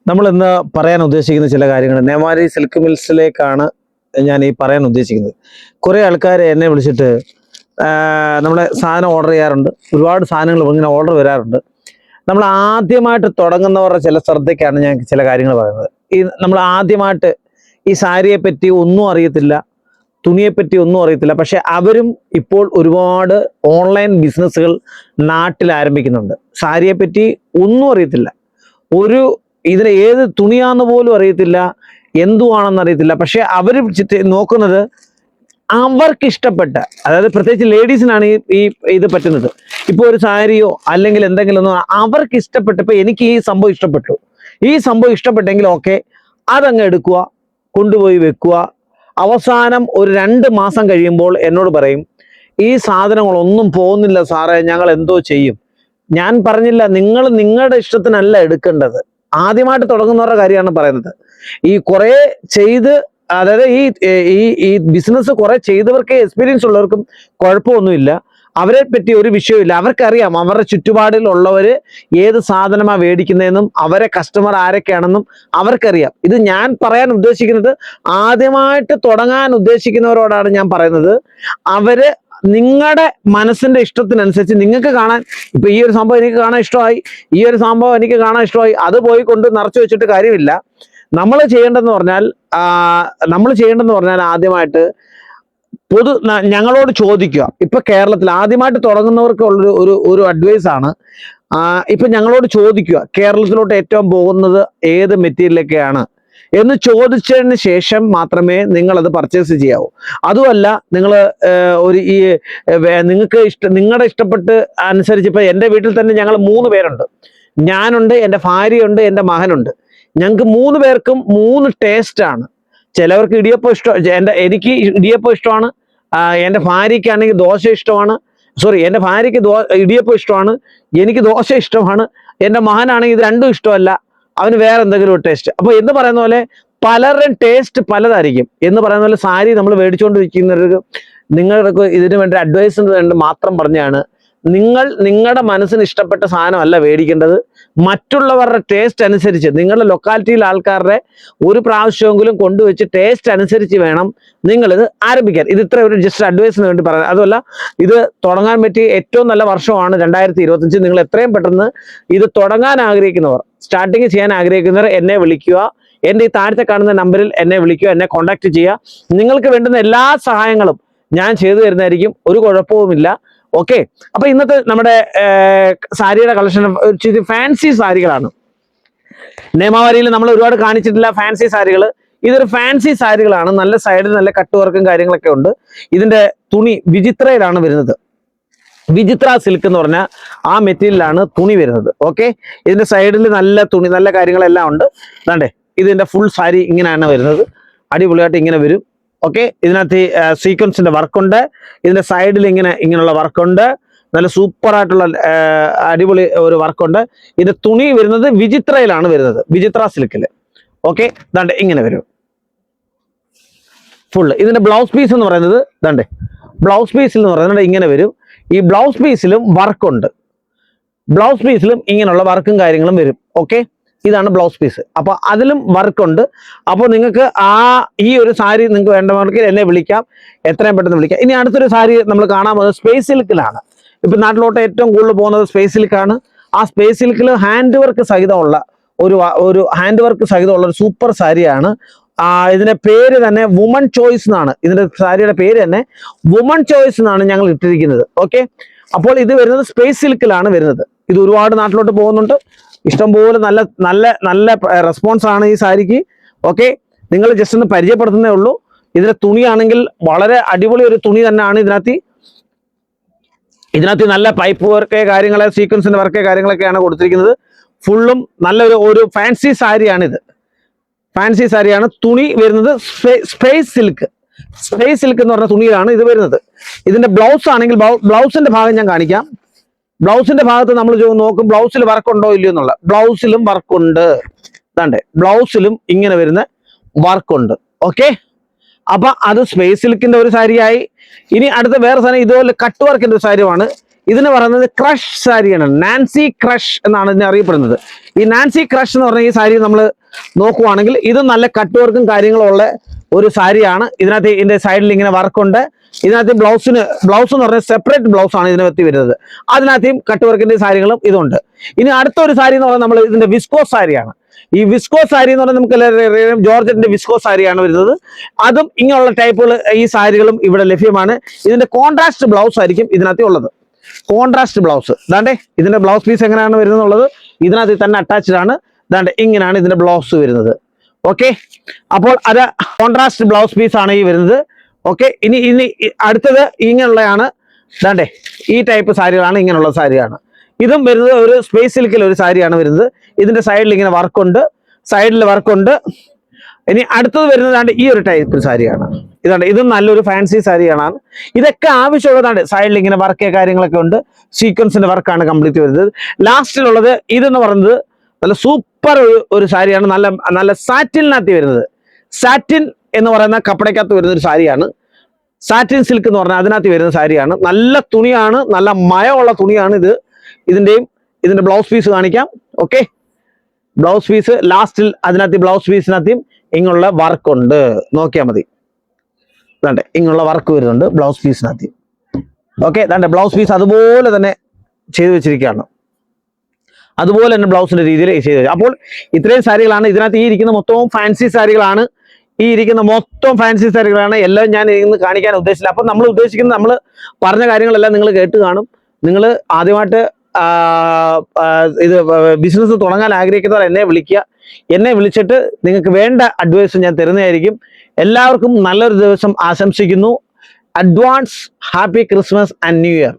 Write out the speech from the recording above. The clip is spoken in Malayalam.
നമ്മൾ ഇന്ന് പറയാൻ ഉദ്ദേശിക്കുന്ന ചില കാര്യങ്ങൾ നെമാരി സിൽക്ക് മിൽസിലേക്കാണ് ഞാൻ ഈ പറയാൻ ഉദ്ദേശിക്കുന്നത്. കുറേ ആൾക്കാർ എന്നെ വിളിച്ചിട്ട് നമ്മളെ സാധനം ഓർഡർ ചെയ്യാറുണ്ട്. ഒരുപാട് സാധനങ്ങൾ ഇങ്ങനെ ഓർഡർ വരാറുണ്ട്. നമ്മൾ ആദ്യമായിട്ട് തുടങ്ങുന്നവരുടെ ചില ശ്രദ്ധയ്ക്കാണ് ഞാൻ ചില കാര്യങ്ങൾ പറയുന്നത്. നമ്മൾ ആദ്യമായിട്ട് ഈ സാരിയെ പറ്റി ഒന്നും അറിയത്തില്ല, തുണിയെപ്പറ്റി ഒന്നും അറിയത്തില്ല. പക്ഷെ അവരും ഇപ്പോൾ ഒരുപാട് ഓൺലൈൻ ബിസിനസ്സുകൾ നാട്ടിൽ ആരംഭിക്കുന്നുണ്ട്. സാരിയെപ്പറ്റി ഒന്നും അറിയത്തില്ല, ഇതിന് ഏത് തുണിയാന്ന് പോലും അറിയത്തില്ല, എന്തുവാണെന്ന് അറിയത്തില്ല. പക്ഷെ അവർ നോക്കുന്നത് അവർക്ക് ഇഷ്ടപ്പെട്ട, അതായത് പ്രത്യേകിച്ച് ലേഡീസിനാണ് ഈ ഇത് പറ്റുന്നത്. ഇപ്പോൾ ഒരു സാരിയോ അല്ലെങ്കിൽ എന്തെങ്കിലും ഒന്നും അവർക്ക് ഇഷ്ടപ്പെട്ടപ്പോൾ എനിക്ക് ഈ സംഭവം ഇഷ്ടപ്പെട്ടു, ഈ സംഭവം ഇഷ്ടപ്പെട്ടെങ്കിൽ ഓക്കെ, അതങ്ങ് എടുക്കുക, കൊണ്ടുപോയി വെക്കുക. അവസാനം ഒരു 2 മാസം കഴിയുമ്പോൾ എന്നോട് പറയും, ഈ സാധനങ്ങളൊന്നും പോകുന്നില്ല സാറേ, ഞങ്ങൾ എന്തോ ചെയ്യും. ഞാൻ പറഞ്ഞില്ല, നിങ്ങൾ നിങ്ങളുടെ ഇഷ്ടത്തിനല്ല എടുക്കേണ്ടത്. ആദ്യമായിട്ട് തുടങ്ങുന്നവരുടെ കാര്യമാണ് പറയുന്നത്. ഈ കുറെ ചെയ്ത്, അതായത് ഈ ബിസിനസ് കുറെ ചെയ്തവർക്ക്, എക്സ്പീരിയൻസ് ഉള്ളവർക്കും കുഴപ്പമൊന്നുമില്ല, അവരെ പറ്റി ഒരു വിഷയമില്ല. അവർക്കറിയാം അവരുടെ ചുറ്റുപാടിലുള്ളവര് ഏത് സാധനമാണ് മേടിക്കുന്നതെന്നും അവരെ കസ്റ്റമർ ആരൊക്കെയാണെന്നും അവർക്കറിയാം. ഇത് ഞാൻ പറയാൻ ഉദ്ദേശിക്കുന്നത്, ആദ്യമായിട്ട് തുടങ്ങാൻ ഉദ്ദേശിക്കുന്നവരോടാണ് ഞാൻ പറയുന്നത്. അവര് നിങ്ങളുടെ മനസ്സിന്റെ ഇഷ്ടത്തിനനുസരിച്ച് നിങ്ങൾക്ക് കാണാൻ, ഇപ്പൊ ഈ ഒരു സംഭവം എനിക്ക് കാണാൻ ഇഷ്ടമായി, ഈ ഒരു സംഭവം എനിക്ക് കാണാൻ ഇഷ്ടമായി, അത് പോയി കൊണ്ട് നിറച്ചു വെച്ചിട്ട് കാര്യമില്ല. നമ്മൾ ചെയ്യേണ്ടതെന്ന് പറഞ്ഞാൽ ആദ്യമായിട്ട് ഞങ്ങളോട് ചോദിക്കുക. ഇപ്പൊ കേരളത്തിൽ ആദ്യമായിട്ട് തുടങ്ങുന്നവർക്ക് ഉള്ളൊരു ഒരു അഡ്വൈസ് ആണ്, ഇപ്പൊ ഞങ്ങളോട് ചോദിക്കുക, കേരളത്തിലോട്ട് ഏറ്റവും പോകുന്നത് ഏത് മെറ്റീരിയലൊക്കെയാണ് എന്ന് ചോദിച്ചതിന് ശേഷം മാത്രമേ നിങ്ങളത് പർച്ചേസ് ചെയ്യാവൂ. അതുമല്ല, നിങ്ങൾ നിങ്ങൾക്ക് നിങ്ങളുടെ ഇഷ്ടപ്പെട്ട് അനുസരിച്ച്, ഇപ്പൊ എൻ്റെ വീട്ടിൽ തന്നെ ഞങ്ങൾ 3 പേരുണ്ട്. ഞാനുണ്ട്, എൻ്റെ ഭാര്യയുണ്ട്, എൻ്റെ മകനുണ്ട്. ഞങ്ങൾക്ക് 3 പേർക്കും 3 ടേസ്റ്റാണ്. ചിലവർക്ക് ഇടിയപ്പം ഇഷ്ടം, എനിക്ക് ഇടിയപ്പം ഇഷ്ടമാണ്, എൻ്റെ ഭാര്യയ്ക്കാണെങ്കിൽ ദോശ ഇഷ്ടമാണ്, എൻ്റെ ഭാര്യയ്ക്ക് ഇടിയപ്പം ഇഷ്ടമാണ്, എനിക്ക് ദോശ ഇഷ്ടമാണ്, എൻ്റെ മകനാണെങ്കിൽ ഇത് രണ്ടും ഇഷ്ടമല്ല, അവന് വേറെ എന്തെങ്കിലും ഒരു ടേസ്റ്റ്. അപ്പോൾ എന്ന് പറയുന്ന പോലെ പലരുടെയും ടേസ്റ്റ് പലതായിരിക്കും. എന്ന് പറയുന്ന പോലെ സാരി നമ്മൾ മേടിച്ചുകൊണ്ടിരിക്കുന്നവർക്ക് നിങ്ങൾക്ക് ഇതിന് വേണ്ടി അഡ്വൈസിന് വേണ്ടി മാത്രം പറഞ്ഞാണ്, നിങ്ങളുടെ മനസ്സിന് ഇഷ്ടപ്പെട്ട സാധനമല്ല മേടിക്കേണ്ടത്. മറ്റുള്ളവരുടെ ടേസ്റ്റ് അനുസരിച്ച്, നിങ്ങളുടെ ലൊക്കാലിറ്റിയിലെ ആൾക്കാരുടെ ഒരു പ്രാവശ്യമെങ്കിലും കൊണ്ടുവച്ച് ടേസ്റ്റ് അനുസരിച്ച് വേണം നിങ്ങളിത് ആരംഭിക്കാൻ. ഇത് ഇത്ര ഒരു ജസ്റ്റ് അഡ്വൈസിന് വേണ്ടി പറയാം. അതുമല്ല, ഇത് തുടങ്ങാൻ പറ്റിയ ഏറ്റവും നല്ല വർഷമാണ് 2025. നിങ്ങൾ എത്രയും പെട്ടെന്ന് ഇത് തുടങ്ങാൻ ആഗ്രഹിക്കുന്നവർ, സ്റ്റാർട്ടിങ് ചെയ്യാൻ ആഗ്രഹിക്കുന്നവർ എന്നെ വിളിക്കുക. എൻ്റെ ഈ താഴത്തെ കാണുന്ന നമ്പറിൽ എന്നെ വിളിക്കുക, എന്നെ കോൺടാക്ട് ചെയ്യുക. നിങ്ങൾക്ക് വേണ്ടുന്ന എല്ലാ സഹായങ്ങളും ഞാൻ ചെയ്തു തരുന്നതായിരിക്കും, ഒരു കുഴപ്പവുമില്ല. ഓക്കെ, അപ്പൊ ഇന്നത്തെ നമ്മുടെ സാരിയുടെ കളക്ഷൻ ഫാൻസി സാരികളാണ്. നേമാവരിയിൽ നമ്മൾ ഒരുപാട് കാണിച്ചിട്ടില്ല ഫാൻസി സാരികൾ. ഇതൊരു ഫാൻസി സാരികളാണ്. നല്ല സൈഡിൽ നല്ല കട്ട് വർക്കും കാര്യങ്ങളൊക്കെ ഉണ്ട്. ഇതിന്റെ തുണി വിചിത്രയിലാണ് വരുന്നത്. വിചിത്ര സിൽക്ക് എന്ന് പറഞ്ഞാൽ ആ മെറ്റീരിയലാണ് തുണി വരുന്നത്. ഓക്കെ, ഇതിന്റെ സൈഡിൽ നല്ല തുണി, നല്ല കാര്യങ്ങളെല്ലാം ഉണ്ട്. അതാണ്ടേ, ഇതിന്റെ ഫുൾ സാരി ഇങ്ങനെയാണ് വരുന്നത്. അടിപൊളിയായിട്ട് ഇങ്ങനെ വരും. ഓക്കെ, ഇതിനകത്ത് സീക്വൻസിന്റെ വർക്കുണ്ട്. ഇതിന്റെ സൈഡിൽ ഇങ്ങനെയുള്ള വർക്കുണ്ട്. നല്ല സൂപ്പർ ആയിട്ടുള്ള അടിപൊളി ഒരു വർക്കുണ്ട്. ഇതിന്റെ തുണി വരുന്നത് വിചിത്രയിലാണ് വരുന്നത്, വിചിത്ര സിൽക്കില്. ഓക്കെ, ദാണ്ടെ ഇങ്ങനെ വരും ഫുള്ള്. ഇതിന്റെ ബ്ലൗസ് പീസ് എന്ന് പറയുന്നത് ദാണ്ടെ, ബ്ലൗസ് പീസിൽ എന്ന് പറയുന്നത് ഇങ്ങനെ വരും. ഈ ബ്ലൗസ് പീസിലും വർക്കുണ്ട്. ബ്ലൗസ് പീസിലും ഇങ്ങനെയുള്ള വർക്കും കാര്യങ്ങളും വരും. ഓക്കെ, ഇതാണ് ബ്ലൗസ് പീസ്. അപ്പൊ അതിലും വർക്കുണ്ട്. അപ്പോൾ നിങ്ങൾക്ക് ഈ ഒരു സാരി നിങ്ങൾക്ക് വേണ്ടവർക്ക് എന്നെ വിളിക്കാം, എത്രയും പെട്ടെന്ന് വിളിക്കാം. ഇനി അടുത്തൊരു സാരി നമ്മൾ കാണാൻ പോകുന്നത് സ്പേസ് സിൽക്കിലാണ്. ഇപ്പൊ നാട്ടിലോട്ട് ഏറ്റവും കൂടുതൽ പോകുന്നത് സ്പേസ് സിൽക്കാണ്. ആ സ്പേസ് സിൽക്കിൽ ഹാൻഡ് വർക്ക് സഹിതമുള്ള ഒരു ഹാൻഡ് വർക്ക് സഹിതമുള്ള ഒരു സൂപ്പർ സാരിയാണ്. ഇതിന്റെ പേര് തന്നെ വുമൺ ചോയ്സ് എന്നാണ്. ഇതിന്റെ സാരിയുടെ പേര് തന്നെ വുമൺ ചോയ്സ് എന്നാണ് ഞങ്ങൾ ഇട്ടിരിക്കുന്നത്. ഓക്കെ, അപ്പോൾ ഇത് വരുന്നത് സ്പേസ് സിൽക്കിലാണ് വരുന്നത്. ഇത് ഒരുപാട് നാട്ടിലോട്ട് പോകുന്നുണ്ട്. ഇഷ്ടംപോലെ നല്ല നല്ല നല്ല റെസ്പോൺസ് ആണ് ഈ സാരിക്ക്. ഓക്കെ, നിങ്ങൾ ജസ്റ്റ് ഒന്ന് പരിചയപ്പെടുത്തുന്നേ ഉള്ളൂ. ഇതിന്റെ തുണിയാണെങ്കിൽ വളരെ അടിപൊളി ഒരു തുണി തന്നെയാണ്. ഇതിനകത്ത് നല്ല പൈപ്പ് വർക്ക് കാര്യങ്ങൾ, സീക്വൻസിന്റെ വർക്ക് കാര്യങ്ങളൊക്കെയാണ് കൊടുത്തിരിക്കുന്നത്. ഫുള്ളും നല്ലൊരു ഫാൻസി സാരിയാണിത്. ഫാൻസി സാരിയാണ്. തുണി വരുന്നത് സ്പേസ് സിൽക്ക്. സ്പേസ് സിൽക്ക് എന്ന് പറഞ്ഞ തുണിയിലാണ് ഇത് വരുന്നത്. ഇതിന്റെ ബ്ലൗസ് ആണെങ്കിൽ ബ്ലൗസിന്റെ ഭാഗം ഞാൻ കാണിക്കാം. ബ്ലൗസിന്റെ ഭാഗത്ത് നമ്മൾ നോക്കും, ബ്ലൗസിൽ വർക്കുണ്ടോ ഇല്ലയോ എന്നുള്ള. ബ്ലൗസിലും വർക്കുണ്ട്. ഇതാണ്ടേ, ബ്ലൗസിലും ഇങ്ങനെ വരുന്ന വർക്കുണ്ട്. ഓക്കെ, അപ്പൊ അത് സ്പേസ് സിൽക്കിന്റെ ഒരു സാരിയായി. ഇനി അടുത്ത വേറെ സാധനം ഇതുപോലെ കട്ട് വർക്കിന്റെ ഒരു സാരിയാണ്. ഇതിന് പറയുന്നത് ക്രഷ് സാരിയാണ്. നാൻസി ക്രഷ് എന്നാണ് ഇതിനെ അറിയപ്പെടുന്നത്. ഈ നാൻസി ക്രഷ് എന്ന് പറഞ്ഞ ഈ സാരി നമ്മൾ നോക്കുവാണെങ്കിൽ ഇത് നല്ല കട്ട് വർക്കും കാര്യങ്ങളും ഉള്ള ഒരു സാരിയാണ്. ഇതിനകത്ത് ഇതിന്റെ സൈഡിൽ ഇങ്ങനെ വർക്കുണ്ട്. ഇതിനകത്ത് ബ്ലൗസ് എന്ന് പറഞ്ഞാൽ സെപ്പറേറ്റ് ബ്ലൗസ് ആണ് ഇതിനകത്ത് വരുന്നത്. അതിനകത്തും കട്ട് വർക്കിന്റെ സാരികളും ഇതുണ്ട്. ഇനി അടുത്ത ഒരു സാരി എന്ന് പറഞ്ഞാൽ നമ്മൾ ഇതിന്റെ വിസ്കോസ് സാരിയാണ്. ഈ വിസ്കോസ് സാരി എന്ന് പറഞ്ഞാൽ നമുക്ക് ജോർജറ്റിന്റെ വിസ്കോസ് സാരിയാണ് വരുന്നത്. അതും ഇങ്ങനെയുള്ള ടൈപ്പുകൾ ഈ സാരികളും ഇവിടെ ലഭ്യമാണ്. ഇതിന്റെ കോൺട്രാസ്റ്റ് ബ്ലൗസ് ആയിരിക്കും ഇതിനകത്ത് ഉള്ളത്. കോൺട്രാസ്റ്റ് ബ്ലൗസ് ദാണ്ടേ ഇതിന്റെ ബ്ലൗസ് പീസ് എങ്ങനെയാണ് വരുന്നത് എന്നുള്ളത് ഇതിനകത്ത് തന്നെ അറ്റാച്ച്ഡ് ആണ്. ദാണ്ടേ ഇങ്ങനെയാണ് ഇതിന്റെ ബ്ലൗസ് വരുന്നത്. ഓക്കെ, അപ്പോൾ അത് കോൺട്രാസ്റ്റ് ബ്ലൗസ് പീസ് ആണ് ഈ വരുന്നത്. ഓക്കെ, ഇനി അടുത്തത് ഇങ്ങനെയുള്ളതാണ്. ദാണ്ടേ ഈ ടൈപ്പ് സാരികളാണ്, ഇങ്ങനെയുള്ള സാരിയാണ്. ഇതും വരുന്നത് ഒരു സ്പേസ് സിൽക്കിൽ ഒരു സാരിയാണ് വരുന്നത്. ഇതിന്റെ സൈഡിൽ ഇങ്ങനെ വർക്കുണ്ട്, സൈഡിൽ വർക്കുണ്ട്. ഇനി അടുത്തത് വരുന്നതാണ് ഈ ഒരു ടൈപ്പ് സാരിയാണ്. ഇതും നല്ലൊരു ഫാൻസി സാരിയാണ്. ഇതൊക്കെ ആവശ്യമുള്ളതാണ്. സൈഡിൽ ഇങ്ങനെ വർക്ക് കാര്യങ്ങളൊക്കെ ഉണ്ട്. സീക്വൻസിന്റെ വർക്കാണ് കംപ്ലീറ്റ് വരുന്നത്. ലാസ്റ്റിലുള്ളത് ഇതെന്ന് പറയുന്നത് നല്ല സൂപ്പർ ഒരു സാരിയാണ്. നല്ല സാറ്റിനകത്ത് വരുന്നത്. സാറ്റിൻ എന്ന് പറയുന്ന കപ്പടയ്ക്കകത്ത് വരുന്ന ഒരു സാരിയാണ്. സാറ്റിൻ സിൽക്ക് എന്ന് പറഞ്ഞാൽ അതിനകത്ത് വരുന്ന സാരിയാണ്. നല്ല തുണിയാണ്, നല്ല മയമുള്ള തുണിയാണ് ഇത്. ഇതിന്റെ ബ്ലൗസ് പീസ് കാണിക്കാം. ഓക്കെ, ബ്ലൗസ് പീസ് ലാസ്റ്റിൽ അതിനകത്ത് ബ്ലൗസ് പീസിനകത്തും ഇങ്ങനെയുള്ള വർക്ക് ഉണ്ട്. നോക്കിയാൽ മതി. ദാണ്ടെ ഇങ്ങനെയുള്ള വർക്ക് വരുന്നുണ്ട് ബ്ലൗസ് പീസിനകത്ത്. ഓക്കെ, ദാണ്ടെ ബ്ലൗസ് പീസ് അതുപോലെ തന്നെ ചെയ്തു വെച്ചിരിക്കുകയാണ്. അതുപോലെ തന്നെ ബ്ലൗസിന്റെ രീതിയിൽ ചെയ്തു. അപ്പോൾ ഇത്രയും സാരികളാണ് ഇതിനകത്ത്. ഈ ഇരിക്കുന്ന മൊത്തവും ഫാൻസി സാരികളാണ്. എല്ലാം ഞാൻ ഇന്ന് കാണിക്കാൻ ഉദ്ദേശിച്ചില്ല. അപ്പം നമ്മൾ ഉദ്ദേശിക്കുന്നത്, നമ്മൾ പറഞ്ഞ കാര്യങ്ങളെല്ലാം നിങ്ങൾ കേട്ട് കാണും. നിങ്ങൾ ആദ്യമായിട്ട് ഇത് ബിസിനസ് തുടങ്ങാൻ ആഗ്രഹിക്കുന്നവർ എന്നെ വിളിക്കുക. എന്നെ വിളിച്ചിട്ട് നിങ്ങൾക്ക് വേണ്ട അഡ്വൈസ് ഞാൻ തരുന്നതായിരിക്കും. എല്ലാവർക്കും നല്ലൊരു ദിവസം ആശംസിക്കുന്നു. Advance happy Christmas and new year.